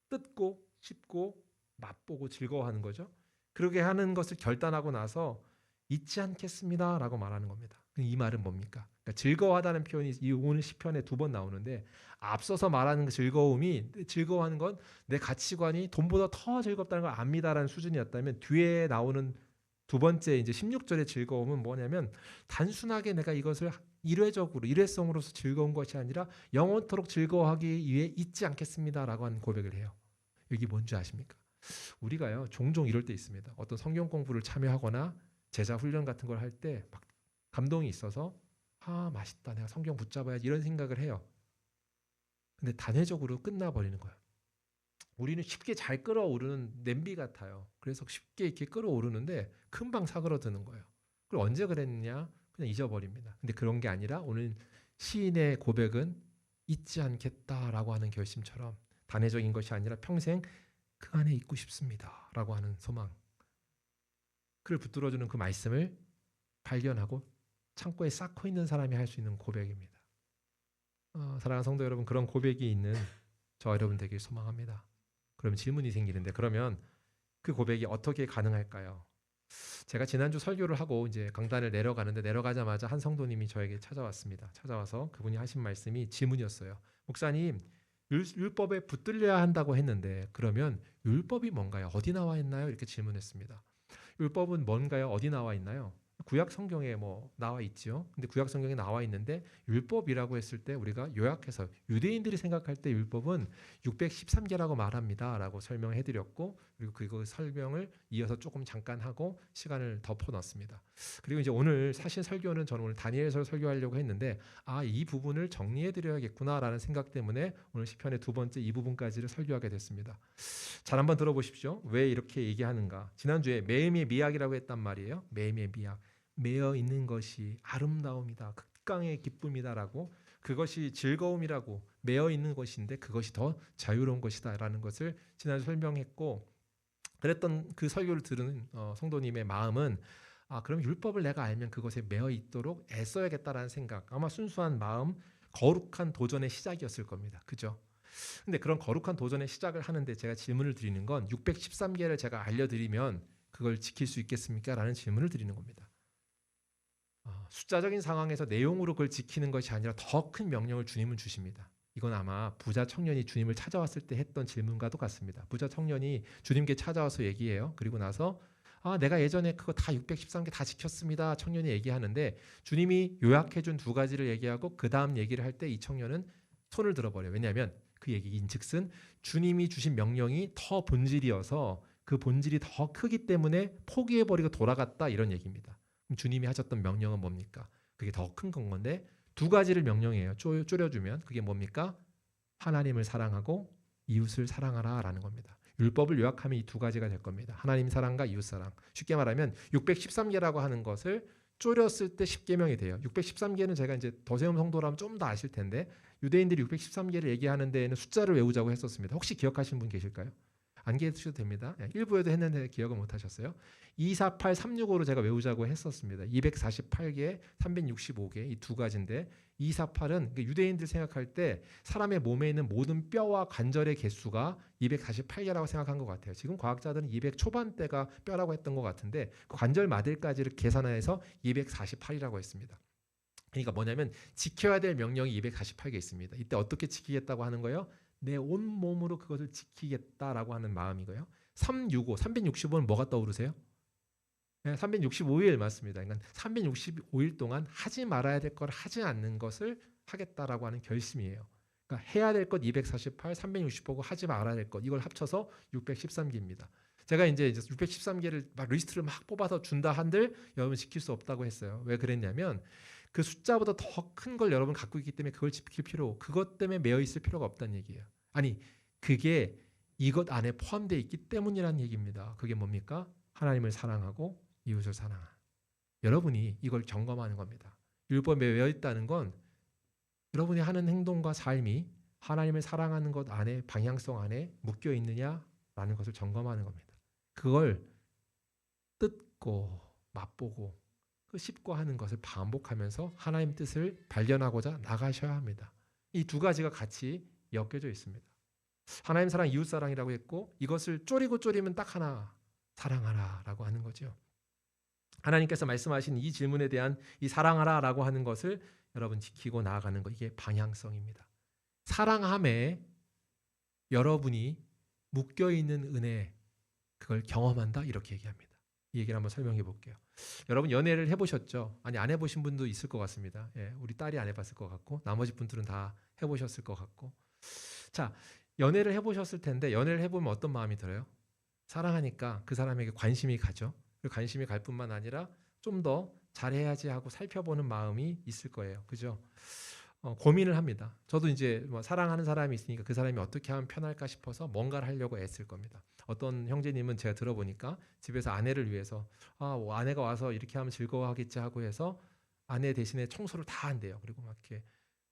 뜯고 씹고 맛보고 즐거워하는 거죠. 그렇게 하는 것을 결단하고 나서 잊지 않겠습니다라고 말하는 겁니다. 이 말은 뭡니까? 그러니까 즐거워하다는 표현이 이 오늘 시편에 2번 나오는데 앞서서 말하는 그 즐거워하는 건 내 가치관이 돈보다 더 즐겁다는 걸 압니다라는 수준이었다면 뒤에 나오는 두 번째 이제 16절의 즐거움은 뭐냐면 단순하게 내가 이것을 일회성으로서 즐거운 것이 아니라 영원토록 즐거워하기 위해 잊지 않겠습니다라고 하는 고백을 해요. 여기 뭔지 아십니까? 우리가요 종종 이럴 때 있습니다. 어떤 성경 공부를 참여하거나 제자 훈련 같은 걸 할 때 막 감동이 있어서 맛있다 내가 성경 붙잡아야지 이런 생각을 해요. 근데 단회적으로 끝나버리는 거예요. 우리는 쉽게 잘 끓어오르는 냄비 같아요. 그래서 쉽게 이렇게 끓어오르는데 금방 사그러드는 거예요. 그걸 언제 그랬느냐? 그냥 잊어버립니다. 근데 그런 게 아니라 오늘 시인의 고백은 잊지 않겠다라고 하는 결심처럼 단회적인 것이 아니라 평생 그 안에 있고 싶습니다 라고 하는 소망, 그를 붙들어주는 그 말씀을 발견하고 창고에 쌓고 있는 사람이 할 수 있는 고백입니다. 사랑하는 성도 여러분, 그런 고백이 있는 저 여러분 되길 소망합니다. 그러면 질문이 생기는데 그러면 그 고백이 어떻게 가능할까요? 제가 지난주 설교를 하고 이제 강단을 내려가자마자 한 성도님이 저에게 찾아왔습니다. 찾아와서 그분이 하신 말씀이 질문이었어요. 목사님, 율법에 붙들려야 한다고 했는데 그러면 율법이 뭔가요? 어디 나와 있나요? 이렇게 질문했습니다. 율법은 뭔가요? 어디 나와 있나요? 구약 성경에 나와 있지요. 근데 구약 성경에 나와 있는데 율법이라고 했을 때 우리가 요약해서 유대인들이 생각할 때 율법은 613개라고 말합니다라고 설명해 드렸고, 그리고 그 설명을 이어서 조금 잠깐 하고 시간을 덮어 놨습니다. 그리고 이제 오늘 사실 설교는 저는 오늘 다니엘서를 설교하려고 했는데 이 부분을 정리해 드려야겠구나라는 생각 때문에 오늘 시편의 두 번째 이 부분까지를 설교하게 됐습니다. 잘 한번 들어보십시오. 왜 이렇게 얘기하는가? 지난주에 매음의 미학이라고 했단 말이에요. 매음의 미학, 매어 있는 것이 아름다움이다, 극강의 기쁨이다라고, 그것이 즐거움이라고 매어 있는 것인데 그것이 더 자유로운 것이다라는 것을 지난주 설명했고, 그랬던 그 설교를 들은 성도님의 마음은 그럼 율법을 내가 알면 그것에 매어 있도록 애써야겠다라는 생각, 아마 순수한 마음, 거룩한 도전의 시작이었을 겁니다. 그죠? 근데 그런 거룩한 도전의 시작을 하는데 제가 질문을 드리는 건 613개를 제가 알려드리면 그걸 지킬 수 있겠습니까? 라는 질문을 드리는 겁니다. 숫자적인 상황에서 내용으로 그걸 지키는 것이 아니라 더 큰 명령을 주님은 주십니다. 이건 아마 부자 청년이 주님을 찾아왔을 때 했던 질문과 똑같습니다. 부자 청년이 주님께 찾아와서 얘기해요. 그리고 나서 내가 예전에 그거 다 613개 다 지켰습니다. 청년이 얘기하는데 주님이 요약해준 두 가지를 얘기하고 그 다음 얘기를 할 때 이 청년은 손을 들어버려요. 왜냐하면 그 얘기인 즉슨 주님이 주신 명령이 더 본질이어서 그 본질이 더 크기 때문에 포기해버리고 돌아갔다, 이런 얘기입니다. 그럼 주님이 하셨던 명령은 뭡니까? 그게 더 큰 건데 두 가지를 명령해요. 줄여주면 그게 뭡니까? 하나님을 사랑하고 이웃을 사랑하라 라는 겁니다. 율법을 요약하면 이 두 가지가 될 겁니다. 하나님 사랑과 이웃 사랑. 쉽게 말하면 613개라고 하는 것을 줄였을 때 10계명이 돼요. 613개는 제가 이제 더세움 성도라면 좀 더 아실 텐데 유대인들이 613개를 얘기하는 데에는 숫자를 외우자고 했었습니다. 혹시 기억하시는 분 계실까요? 안 계셔도 됩니다. 일부에도 했는데 기억을 못 하셨어요. 248, 365로 제가 외우자고 했었습니다. 248개, 365개 이 두 가지인데 248은 유대인들 생각할 때 사람의 몸에 있는 모든 뼈와 관절의 개수가 248개라고 생각한 것 같아요. 지금 과학자들은 200 초반대가 뼈라고 했던 것 같은데 그 관절 마딜까지를 계산해서 248이라고 했습니다. 그러니까 뭐냐면 지켜야 될 명령이 248개 있습니다. 이때 어떻게 지키겠다고 하는 거예요? 내 온 몸으로 그것을 지키겠다라고 하는 마음이고요. 365는 뭐가 떠오르세요? 네, 365일 맞습니다. 그러니까 365일 동안 하지 말아야 될 걸 하지 않는 것을 하겠다라고 하는 결심이에요. 그러니까 해야 될 것 248, 365고 하지 말아야 될 것 이걸 합쳐서 613개입니다. 제가 이제 613개를 막 리스트를 막 뽑아서 준다 한들 여러분 지킬 수 없다고 했어요. 왜 그랬냐면 그 숫자보다 더 큰 걸 여러분 갖고 있기 때문에 그걸 지킬 필요, 그것 때문에 매여 있을 필요가 없다는 얘기예요. 아니, 그게 이것 안에 포함되어 있기 때문이라는 얘기입니다. 그게 뭡니까? 하나님을 사랑하고 이웃을 사랑하는. 여러분이 이걸 점검하는 겁니다. 율법에 매여 있다는 건 여러분이 하는 행동과 삶이 하나님을 사랑하는 것 안에, 방향성 안에 묶여 있느냐라는 것을 점검하는 겁니다. 그걸 뜯고 맛보고 씹고 하는 것을 반복하면서 하나님 뜻을 발견하고자 나가셔야 합니다. 이 두 가지가 같이 엮여져 있습니다. 하나님 사랑, 이웃 사랑이라고 했고 이것을 쪼리면 딱 하나, 사랑하라라고 하는 거죠. 하나님께서 말씀하신 이 질문에 대한 이 사랑하라라고 하는 것을 여러분 지키고 나아가는 거, 이게 방향성입니다. 사랑함에 여러분이 묶여있는 은혜, 그걸 경험한다 이렇게 얘기합니다. 이 얘기를 한번 설명해 볼게요. 여러분 연애를 해보셨죠? 아니 안 해보신 분도 있을 것 같습니다. 예, 우리 딸이 안 해봤을 것 같고 나머지 분들은 다 해보셨을 것 같고. 자, 연애를 해보셨을 텐데 연애를 해보면 어떤 마음이 들어요? 사랑하니까 그 사람에게 관심이 가죠. 그리고 관심이 갈 뿐만 아니라 좀 더 잘해야지 하고 살펴보는 마음이 있을 거예요. 그죠? 고민을 합니다. 저도 이제 뭐 사랑하는 사람이 있으니까 그 사람이 어떻게 하면 편할까 싶어서 뭔가를 하려고 애쓸 겁니다. 어떤 형제님은 제가 들어보니까 집에서 아내를 위해서 아내가 와서 이렇게 하면 즐거워하겠지 하고 해서 아내 대신에 청소를 다 한대요. 그리고 막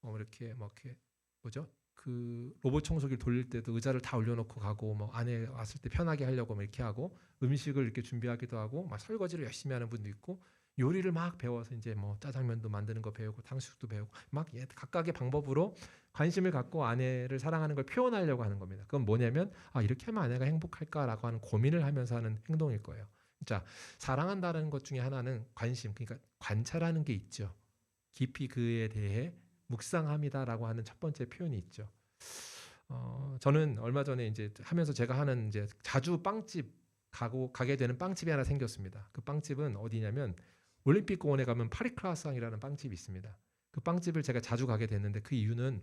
이렇게 뭐죠? 그 로봇 청소기를 돌릴 때도 의자를 다 올려놓고 가고 뭐 아내 왔을 때 편하게 하려고 막 이렇게 하고 음식을 이렇게 준비하기도 하고 막 설거지를 열심히 하는 분도 있고 요리를 막 배워서 이제 뭐 짜장면도 만드는 거 배우고 탕수육도 배우고 막 각각의 방법으로 관심을 갖고 아내를 사랑하는 걸 표현하려고 하는 겁니다. 그건 뭐냐면 이렇게 하면 아내가 행복할까라고 하는 고민을 하면서 하는 행동일 거예요. 자, 사랑한다는 것 중에 하나는 관심, 그러니까 관찰하는 게 있죠. 깊이 그에 대해 묵상함이다라고 하는 첫 번째 표현이 있죠. 저는 얼마 전에 이제 하면서 제가 하는 이제 자주 빵집 가게 되는 빵집이 하나 생겼습니다. 그 빵집은 어디냐면 올림픽 공원에 가면 파리크라상이라는 빵집이 있습니다. 그 빵집을 제가 자주 가게 됐는데 그 이유는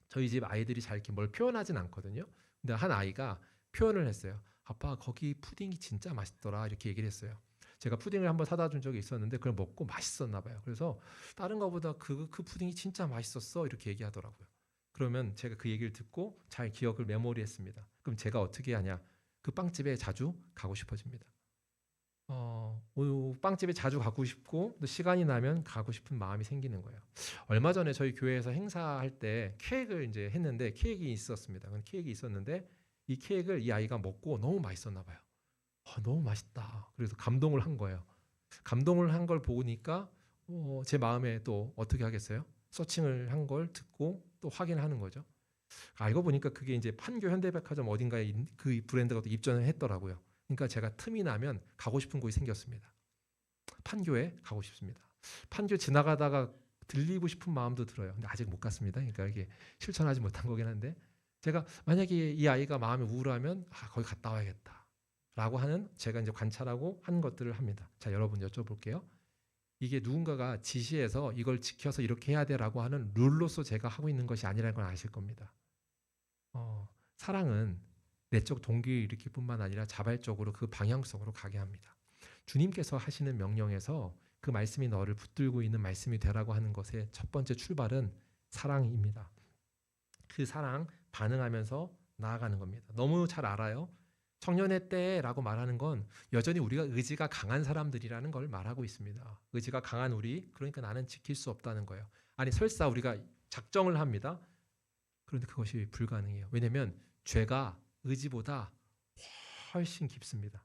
저희 집 아이들이 잘 이렇게 뭘 표현하진 않거든요. 근데 한 아이가 표현을 했어요. 아빠 거기 푸딩이 진짜 맛있더라 이렇게 얘기를 했어요. 제가 푸딩을 한번 사다 준 적이 있었는데 그걸 먹고 맛있었나 봐요. 그래서 다른 거보다 그 푸딩이 진짜 맛있었어 이렇게 얘기하더라고요. 그러면 제가 그 얘기를 듣고 잘 기억을 메모리했습니다. 그럼 제가 어떻게 하냐? 그 빵집에 자주 가고 싶어집니다. 빵집에 자주 가고 싶고 또 시간이 나면 가고 싶은 마음이 생기는 거예요. 얼마 전에 저희 교회에서 행사할 때 케이크를 이제 했는데 케이크 있었습니다. 케이크 있었는데 이 케이크를 이 아이가 먹고 너무 맛있었나 봐요. 너무 맛있다. 그래서 감동을 한 거예요. 감동을 한 걸 보니까 제 마음에 또 어떻게 하겠어요? 서칭을 한 걸 듣고 또 확인하는 거죠. 알고 보니까 그게 이제 판교 현대백화점 어딘가에 그 브랜드가 또 입점을 했더라고요. 그러니까 제가 틈이 나면 가고 싶은 곳이 생겼습니다. 판교에 가고 싶습니다. 판교 지나가다가 들리고 싶은 마음도 들어요. 근데 아직 못 갔습니다. 그러니까 이게 실천하지 못한 거긴 한데 제가 만약에 이 아이가 마음이 우울하면 거기 갔다 와야겠다. 라고 하는 제가 이제 관찰하고 한 것들을 합니다. 자, 여러분 여쭤볼게요. 이게 누군가가 지시해서 이걸 지켜서 이렇게 해야 돼라고 하는 룰로서 제가 하고 있는 것이 아니라는 걸 아실 겁니다. 사랑은 내적 동기를 일으킬 뿐만 아니라 자발적으로 그 방향성으로 가게 합니다. 주님께서 하시는 명령에서 그 말씀이 너를 붙들고 있는 말씀이 되라고 하는 것의 첫 번째 출발은 사랑입니다. 그 사랑 반응하면서 나아가는 겁니다. 너무 잘 알아요. 청년의 때라고 말하는 건 여전히 우리가 의지가 강한 사람들이라는 걸 말하고 있습니다. 의지가 강한 우리, 그러니까 나는 지킬 수 없다는 거예요. 아니 설사 우리가 작정을 합니다. 그런데 그것이 불가능해요. 왜냐하면 죄가 의지보다 훨씬 깊습니다.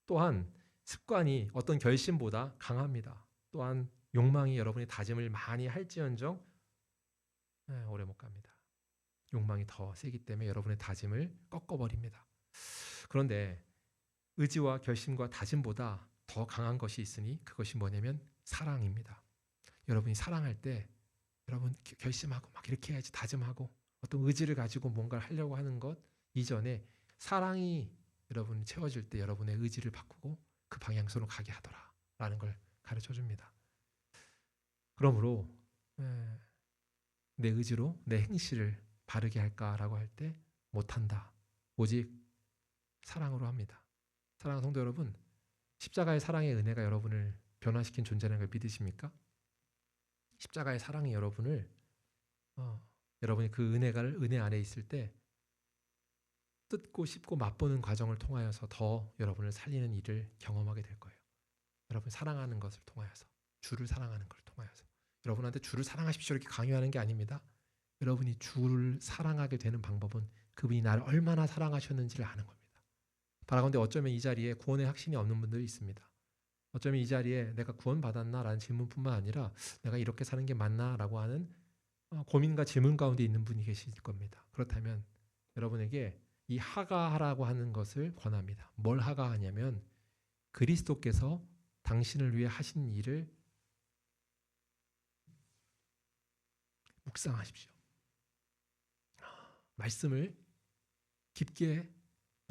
또한 습관이 어떤 결심보다 강합니다. 또한 욕망이 여러분의 다짐을 많이 할지언정 오래 못 갑니다. 욕망이 더 세기 때문에 여러분의 다짐을 꺾어버립니다. 그런데 의지와 결심과 다짐보다 더 강한 것이 있으니 그것이 뭐냐면 사랑입니다. 여러분이 사랑할 때 여러분 결심하고 막 이렇게 해야지 다짐하고 어떤 의지를 가지고 뭔가를 하려고 하는 것 이전에 사랑이 여러분이 채워질 때 여러분의 의지를 바꾸고 그 방향으로 가게 하더라라는 걸 가르쳐 줍니다. 그러므로 내 의지로 내 행실을 바르게 할까라고 할 때 못한다. 오직 사랑으로 합니다. 사랑하는 성도 여러분, 십자가의 사랑의 은혜가 여러분을 변화시킨 존재라는 걸 믿으십니까? 십자가의 사랑이 여러분을 여러분이 그 은혜 안에 있을 때 뜯고 씹고 맛보는 과정을 통하여서 더 여러분을 살리는 일을 경험하게 될 거예요. 여러분 사랑하는 것을 통하여서, 주를 사랑하는 것을 통하여서. 여러분한테 주를 사랑하십시오 이렇게 강요하는 게 아닙니다. 여러분이 주를 사랑하게 되는 방법은 그분이 나를 얼마나 사랑하셨는지를 아는 겁니다. 바라건대 어쩌면 이 자리에 구원의 확신이 없는 분들이 있습니다. 어쩌면 이 자리에 내가 구원받았나라는 질문뿐만 아니라 내가 이렇게 사는 게 맞나라고 하는 고민과 질문 가운데 있는 분이 계실 겁니다. 그렇다면 여러분에게 이 하가하라고 하는 것을 권합니다. 뭘 하가하냐면 그리스도께서 당신을 위해 하신 일을 묵상하십시오. 말씀을 깊게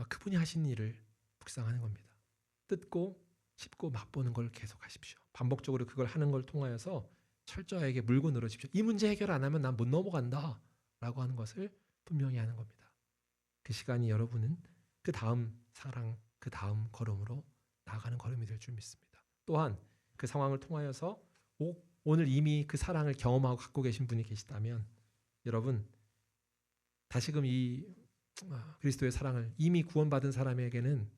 그분이 하신 일을 묵상하는 겁니다. 뜯고 씹고 맛보는 걸 계속하십시오. 반복적으로 그걸 하는 걸 통하여서 철저하게 물고 늘어집시오. 이 문제 해결 안 하면 난 못 넘어간다 라고 하는 것을 분명히 하는 겁니다. 그 시간이 여러분은 그 다음 사랑, 그 다음 걸음으로 나아가는 걸음이 될 줄 믿습니다. 또한 그 상황을 통하여서 오늘 이미 그 사랑을 경험하고 갖고 계신 분이 계시다면 여러분 다시금 이 그리스도의 사랑을 이미 구원받은 사람에게는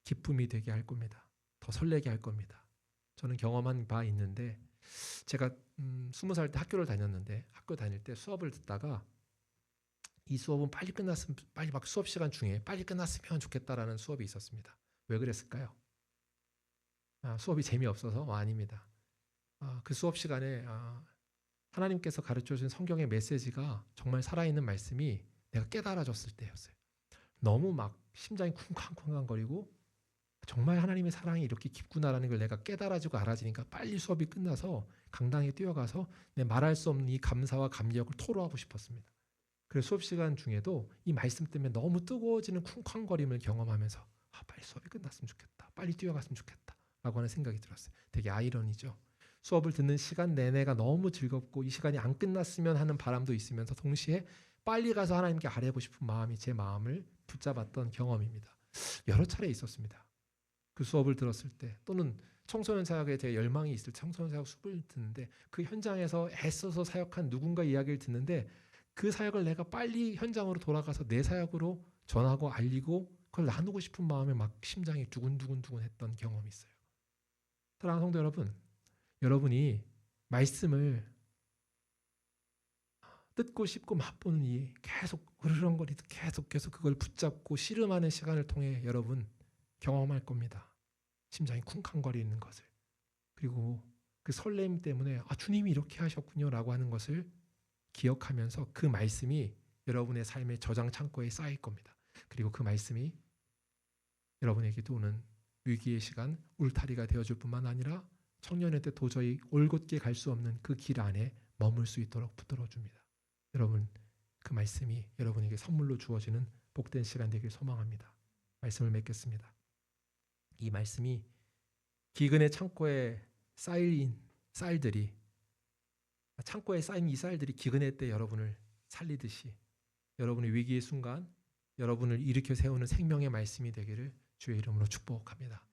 기쁨이 되게 할 겁니다. 더 설레게 할 겁니다. 저는 경험한 바 있는데 제가 20살 때 학교를 다녔는데 학교 다닐 때 수업을 듣다가 이 수업은 빨리 끝났으면 빨리 막 수업 시간 중에 빨리 끝났으면 좋겠다라는 수업이 있었습니다. 왜 그랬을까요? 수업이 재미없어서? 아닙니다. 그 수업 시간에 하나님께서 가르쳐 주신 성경의 메시지가 정말 살아있는 말씀이 내가 깨달아졌을 때였어요. 너무 막 심장이 쿵쾅쿵쾅거리고 정말 하나님의 사랑이 이렇게 깊구나라는 걸 내가 깨달아지고 알아지니까 빨리 수업이 끝나서 강당에 뛰어가서 내 말할 수 없는 이 감사와 감격을 토로하고 싶었습니다. 그래서 수업 시간 중에도 이 말씀 때문에 너무 뜨거워지는 쿵쾅거림을 경험하면서 빨리 수업이 끝났으면 좋겠다. 빨리 뛰어갔으면 좋겠다. 라고 하는 생각이 들었어요. 되게 아이러니죠. 수업을 듣는 시간 내내가 너무 즐겁고 이 시간이 안 끝났으면 하는 바람도 있으면서 동시에 빨리 가서 하나님께 아뢰고 싶은 마음이 제 마음을 붙잡았던 경험입니다. 여러 차례 있었습니다. 그 수업을 들었을 때 또는 청소년 사역에 대해 열망이 있을 때 청소년 사역 수업을 듣는데 그 현장에서 애써서 사역한 누군가 이야기를 듣는데 그 사역을 내가 빨리 현장으로 돌아가서 내 사역으로 전하고 알리고 그걸 나누고 싶은 마음에 막 심장이 두근두근 했던 경험이 있어요. 사랑하는 성도 여러분, 여러분이 말씀을 뜯고 씹고 맛보는 이 계속 으르렁거리듯 계속 그걸 붙잡고 씨름하는 시간을 통해 여러분 경험할 겁니다. 심장이 쿵쾅거리는 것을. 그리고 그 설렘 때문에 주님이 이렇게 하셨군요 라고 하는 것을 기억하면서 그 말씀이 여러분의 삶의 저장 창고에 쌓일 겁니다. 그리고 그 말씀이 여러분에게도 오는 위기의 시간 울타리가 되어줄 뿐만 아니라 청년의 때 도저히 올곧게 갈 수 없는 그 길 안에 머물 수 있도록 붙들어줍니다. 여러분 그 말씀이 여러분에게 선물로 주어지는 복된 시간 되길 소망합니다. 말씀을 맺겠습니다. 이 말씀이 기근의 창고에 쌓인 쌀들이 창고에 쌓인 이 쌀들이 기근의 때 여러분을 살리듯이 여러분의 위기의 순간 여러분을 일으켜 세우는 생명의 말씀이 되기를 주의 이름으로 축복합니다.